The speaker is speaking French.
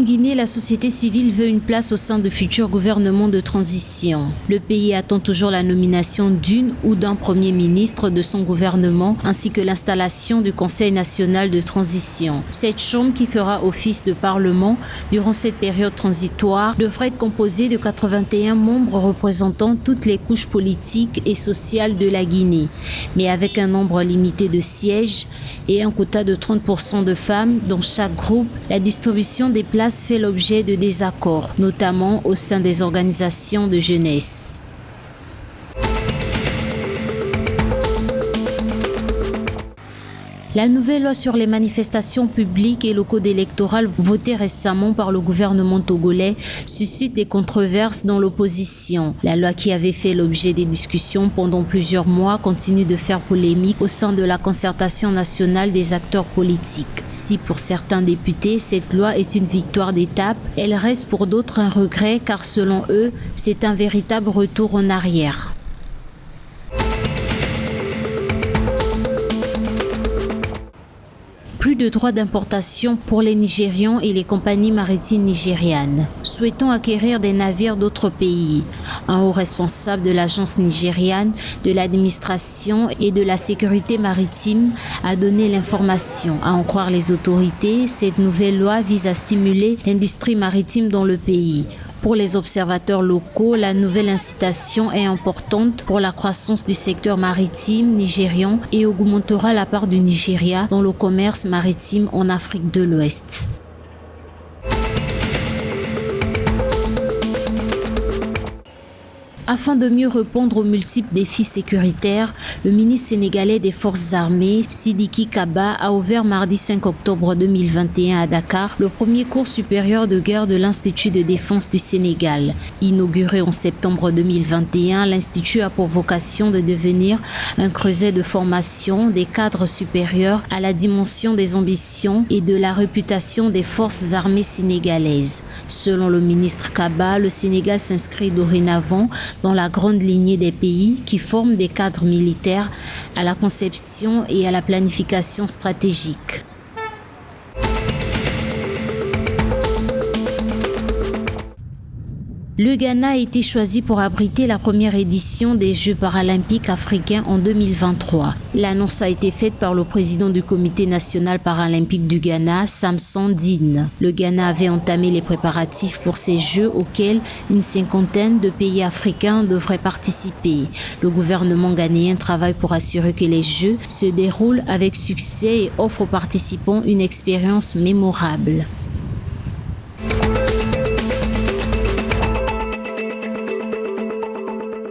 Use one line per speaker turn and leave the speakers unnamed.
Guinée, la société civile veut une place au sein de futurs gouvernements de transition. Le pays attend toujours la nomination d'une ou d'un premier ministre de son gouvernement ainsi que l'installation du Conseil national de transition. Cette chambre qui fera office de parlement durant cette période transitoire devrait être composée de 81 membres représentant toutes les couches politiques et sociales de la Guinée, mais avec un nombre limité de sièges et un quota de 30% de femmes dans chaque groupe. La distribution des places fait l'objet de désaccords, notamment au sein des organisations de jeunesse. La nouvelle loi sur les manifestations publiques et locaux électorales votée récemment par le gouvernement togolais suscite des controverses dans l'opposition. La loi qui avait fait l'objet des discussions pendant plusieurs mois continue de faire polémique au sein de la concertation nationale des acteurs politiques. Si pour certains députés, cette loi est une victoire d'étape, elle reste pour d'autres un regret car selon eux, c'est un véritable retour en arrière. Plus de droits d'importation pour les Nigérians et les compagnies maritimes nigérianes. Souhaitant acquérir des navires d'autres pays. Un haut responsable de l'agence nigériane de l'administration et de la sécurité maritime a donné l'information. À en croire les autorités, cette nouvelle loi vise à stimuler l'industrie maritime dans le pays. Pour les observateurs locaux, la nouvelle incitation est importante pour la croissance du secteur maritime nigérian et augmentera la part du Nigeria dans le commerce maritime en Afrique de l'Ouest. Afin de mieux répondre aux multiples défis sécuritaires, le ministre sénégalais des Forces armées, Sidiki Kaba, a ouvert mardi 5 octobre 2021 à Dakar le premier cours supérieur de guerre de l'Institut de défense du Sénégal. Inauguré en septembre 2021, l'Institut a pour vocation de devenir un creuset de formation des cadres supérieurs à la dimension des ambitions et de la réputation des forces armées sénégalaises. Selon le ministre Kaba, le Sénégal s'inscrit dorénavant dans la grande lignée des pays qui forment des cadres militaires à la conception et à la planification stratégique. Le Ghana a été choisi pour abriter la première édition des Jeux paralympiques africains en 2023. L'annonce a été faite par le président du Comité national paralympique du Ghana, Samson Dine. Le Ghana avait entamé les préparatifs pour ces Jeux auxquels une cinquantaine de pays africains devraient participer. Le gouvernement ghanéen travaille pour assurer que les Jeux se déroulent avec succès et offre aux participants une expérience mémorable.